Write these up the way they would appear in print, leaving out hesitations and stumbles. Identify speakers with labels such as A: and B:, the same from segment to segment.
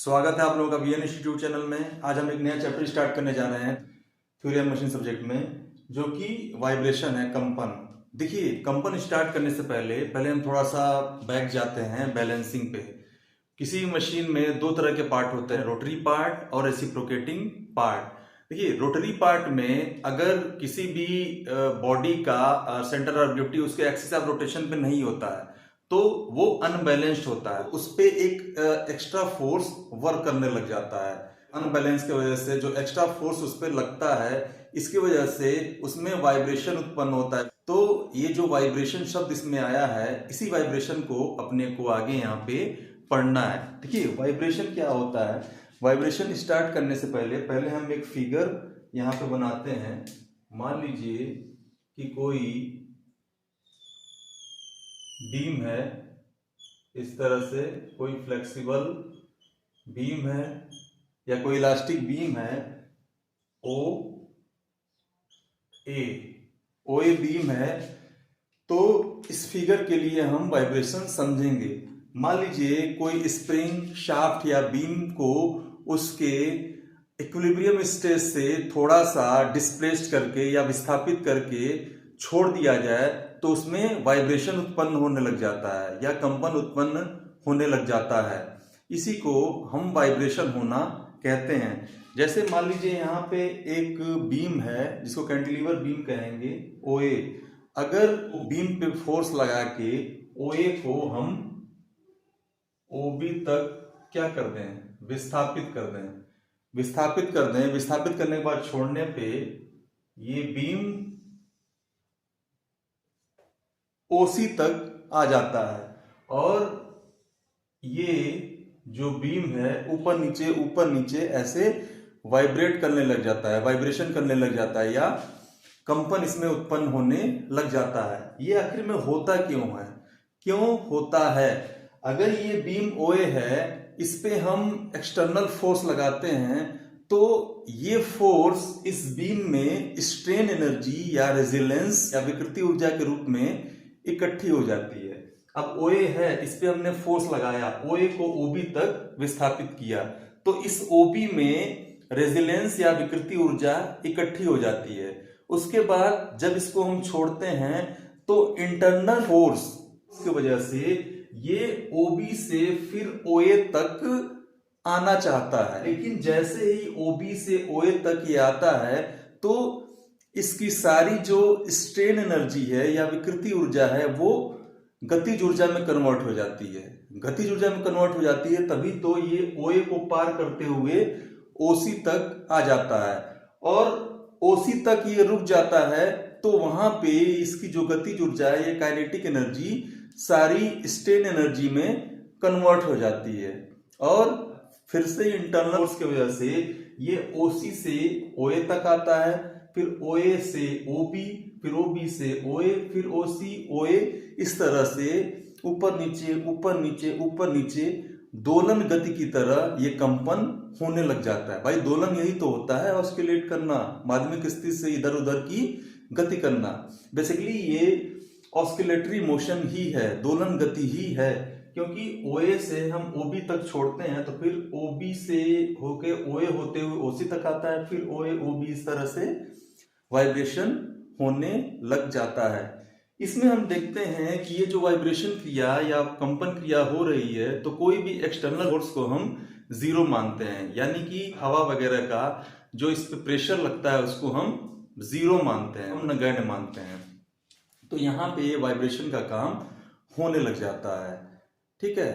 A: स्वागत है आप लोगों का वीएन इंस्टीट्यूट चैनल में। आज हम एक नया चैप्टर स्टार्ट करने जा रहे हैं थ्योरी ऑफ मशीन सब्जेक्ट में, जो कि वाइब्रेशन है, कंपन। देखिए, कंपन स्टार्ट करने से पहले हम थोड़ा सा बैक जाते हैं बैलेंसिंग पे। किसी मशीन में दो तरह के पार्ट होते हैं, रोटरी पार्ट और रेसिप्रोकेटिंग पार्ट। देखिए, रोटरी पार्ट में अगर किसी भी बॉडी का सेंटर ऑफ ग्रेविटी उसके एक्सिस ऑफ रोटेशन पे नहीं होता है तो वो अनबैलेंस्ड होता है, उस पे एक एक्स्ट्रा फोर्स वर्क करने लग जाता है। अनबैलेंस की वजह से जो एक्स्ट्रा फोर्स उस पे लगता है, इसकी वजह से उसमें वाइब्रेशन उत्पन्न होता है। तो ये जो वाइब्रेशन शब्द इसमें आया है, इसी वाइब्रेशन को अपने को आगे यहाँ पे पढ़ना है। देखिए, वाइब्रेशन क्या होता है। वाइब्रेशन स्टार्ट करने से पहले हम एक फिगर यहाँ पे बनाते हैं। मान लीजिए कि कोई बीम है, इस तरह से कोई फ्लेक्सिबल बीम है या कोई इलास्टिक बीम है, ओ ए बीम है। तो इस फिगर के लिए हम वाइब्रेशन समझेंगे। मान लीजिए कोई स्प्रिंग शाफ्ट या बीम को उसके इक्विलिब्रियम स्टेज से थोड़ा सा डिस्प्लेस्ड करके या विस्थापित करके छोड़ दिया जाए तो उसमें वाइब्रेशन उत्पन्न होने लग जाता है या कंपन उत्पन्न होने लग जाता है। इसी को हम वाइब्रेशन होना कहते हैं। जैसे मान लीजिए यहाँ पे एक बीम है जिसको कैंटिलीवर बीम कहेंगे, ओए। अगर बीम पे फोर्स लगा के ओए को हम ओबी तक क्या कर दें, विस्थापित कर दें। विस्थापित करने के बाद छोड़ने पे ये बीम ओसी तक आ जाता है और ये जो बीम है ऊपर नीचे ऐसे वाइब्रेट करने लग जाता है, वाइब्रेशन करने लग जाता है या कंपन इसमें उत्पन्न होने लग जाता है। ये आखिर में होता क्यों होता है? अगर ये बीम ओए है, इस पे हम एक्सटर्नल फोर्स लगाते हैं तो ये फोर्स इस बीम में स्ट्रेन एनर्जी या रेजिलेंस या विकृति ऊर्जा के रूप में इकट्ठी हो जाती है। अब ओए है, इस पे हमने फोर्स लगाया, ओए को ओबी तक विस्थापित किया, तो इस ओबी में रेजिलेंस या विकृति ऊर्जा इकट्ठी हो जाती है। उसके बाद जब इसको हम छोड़ते हैं तो इंटरनल फोर्स की वजह से ये ओबी से फिर ओए तक आना चाहता है, लेकिन जैसे ही ओबी से ओए तक ये आता है तो इसकी सारी जो स्ट्रेन एनर्जी है या विकृति ऊर्जा है वो गतिज ऊर्जा में कन्वर्ट हो जाती है। गतिज ऊर्जा में कन्वर्ट हो जाती है तभी तो ये ओए को पार करते हुए ओसी तक आ जाता है, और ओसी तक ये रुक जाता है तो वहां पे इसकी जो गतिज ऊर्जा है, ये काइनेटिक एनर्जी सारी स्ट्रेन एनर्जी में कन्वर्ट हो जाती है और फिर से इंटरनल फोर्स की वजह से ये ओसी से ओए तक आता है, फिर ओए से ओबी, फिर ओबी से ओए, फिर ओसी ओए, इस तरह से ऊपर नीचे दोलन गति की तरह ये कंपन होने लग जाता है। भाई, दोलन यही तो होता है, ऑस्किलेट करना, माध्यमिक स्थिति से इधर उधर की गति करना। बेसिकली ये ऑस्किलेटरी मोशन ही है, दोलन गति ही है, क्योंकि ओए से हम ओबी तक छोड़ते हैं तो फिर ओबी से होके ओए होते हुए ओसी तक आता है, फिर ओए ओबी, इस तरह से वाइब्रेशन होने लग जाता है। इसमें हम देखते हैं कि ये जो वाइब्रेशन क्रिया या कंपन क्रिया हो रही है तो कोई भी एक्सटर्नल फोर्स को हम जीरो मानते हैं, यानी कि हवा वगैरह का जो इस पे प्रेशर लगता है उसको हम जीरो मानते हैं, हम नगण्य मानते हैं। तो यहाँ पे ये वाइब्रेशन का काम होने लग जाता है। ठीक है,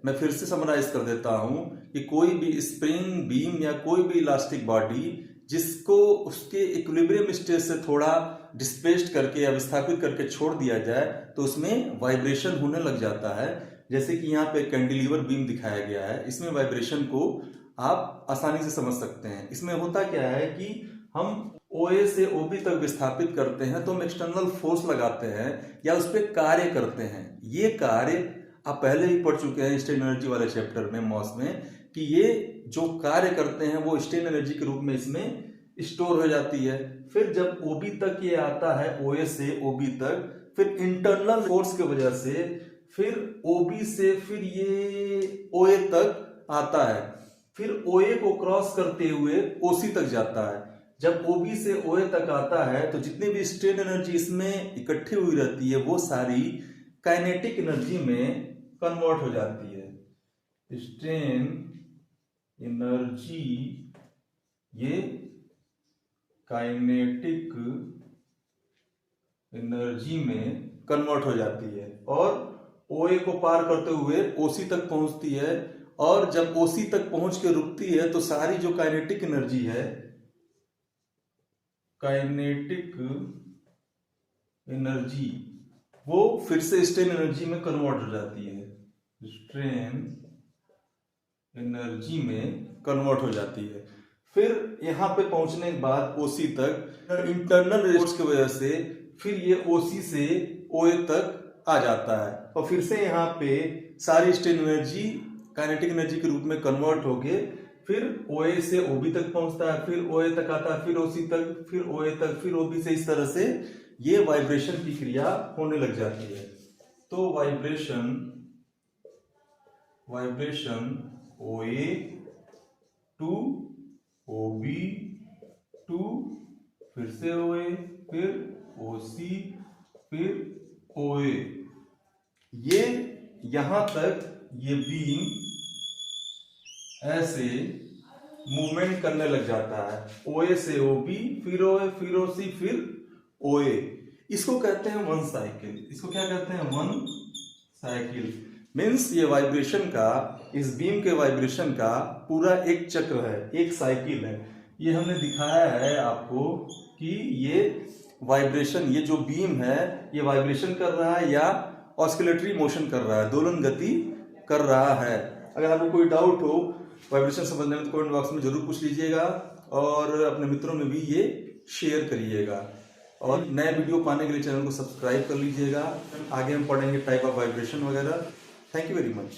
A: मैं फिर से समराइज कर देता हूं कि कोई भी स्प्रिंग, बीम या कोई भी इलास्टिक बॉडी जिसको उसके इक्विलिब्रियम स्टेज से थोड़ा डिस्प्लेस्ड करके या विस्थापित करके छोड़ दिया जाए तो उसमें वाइब्रेशन होने लग जाता है। जैसे कि यहाँ पे कैंटिलीवर बीम दिखाया गया है, इसमें वाइब्रेशन को आप आसानी से समझ सकते हैं। इसमें होता क्या है कि हम ओए से ओबी तक विस्थापित करते हैं तो हम एक्सटर्नल फोर्स लगाते हैं या उस पर कार्य करते हैं। ये कार्य आप पहले ही पढ़ चुके हैं स्ट्रेन एनर्जी वाले चैप्टर में, मॉस में, कि ये जो कार्य करते हैं वो स्ट्रेन एनर्जी के रूप में इसमें स्टोर हो जाती है। फिर जब ओबी तक ये आता है, ओए से ओबी तक, फिर इंटरनल फोर्स की वजह से फिर ओबी से फिर ये ओए तक आता है। फिर OA को क्रॉस करते हुए OC तक जाता है। जब OB से OA तक आता है तो जितनी भी स्ट्रेन एनर्जी इसमें इकट्ठी हुई रहती है वो सारी काइनेटिक एनर्जी में कन्वर्ट हो जाती है। स्ट्रेन एनर्जी ये काइनेटिक एनर्जी में कन्वर्ट हो जाती है और OA को पार करते हुए OC तक पहुंचती है, और जब OC तक पहुंच के रुकती है तो सारी जो काइनेटिक एनर्जी है, काइनेटिक एनर्जी वो फिर से स्ट्रेन एनर्जी में कन्वर्ट हो जाती है, स्ट्रेन एनर्जी में कन्वर्ट हो जाती है। फिर यहां पे पहुंचने के बाद OC तक इंटरनल रेजिस्टेंस की वजह से फिर ये OC से OA तक आ जाता है और फिर से यहाँ पे सारी स्ट्रेन एनर्जी काइनेटिक एनर्जी के रूप में कन्वर्ट होके फिर OA से OB तक पहुंचता है, फिर OA तक आता है, फिर OC तक, फिर OA तक, फिर OB से, इस तरह से ये वाइब्रेशन की क्रिया होने लग जाती है। तो vibration OA to OB to फिर से OA, फिर OC, फिर OA, ये यहां तक ये बीम ऐसे मूवमेंट करने लग जाता है। OA से OB, फिर OA, फिर OC, फिर OA। इसको कहते हैं वन साइकिल। इसको क्या कहते हैं? One cycle. मीन्स ये वाइब्रेशन का, इस बीम के वाइब्रेशन का पूरा एक चक्र है, एक साइकिल है। ये हमने दिखाया है आपको कि ये वाइब्रेशन, ये जो बीम है ये वाइब्रेशन कर रहा है या ऑस्किलेटरी मोशन कर रहा है, दोलन गति कर रहा है। अगर आपको कोई डाउट हो वाइब्रेशन समझने में तो कमेंट बॉक्स में जरूर पूछ लीजिएगा और अपने मित्रों में भी ये शेयर करिएगा। और नए वीडियो पाने के लिए चैनल को सब्सक्राइब कर लीजिएगा। आगे हम पढ़ेंगे टाइप ऑफ वाइब्रेशन वगैरह। Thank you very much.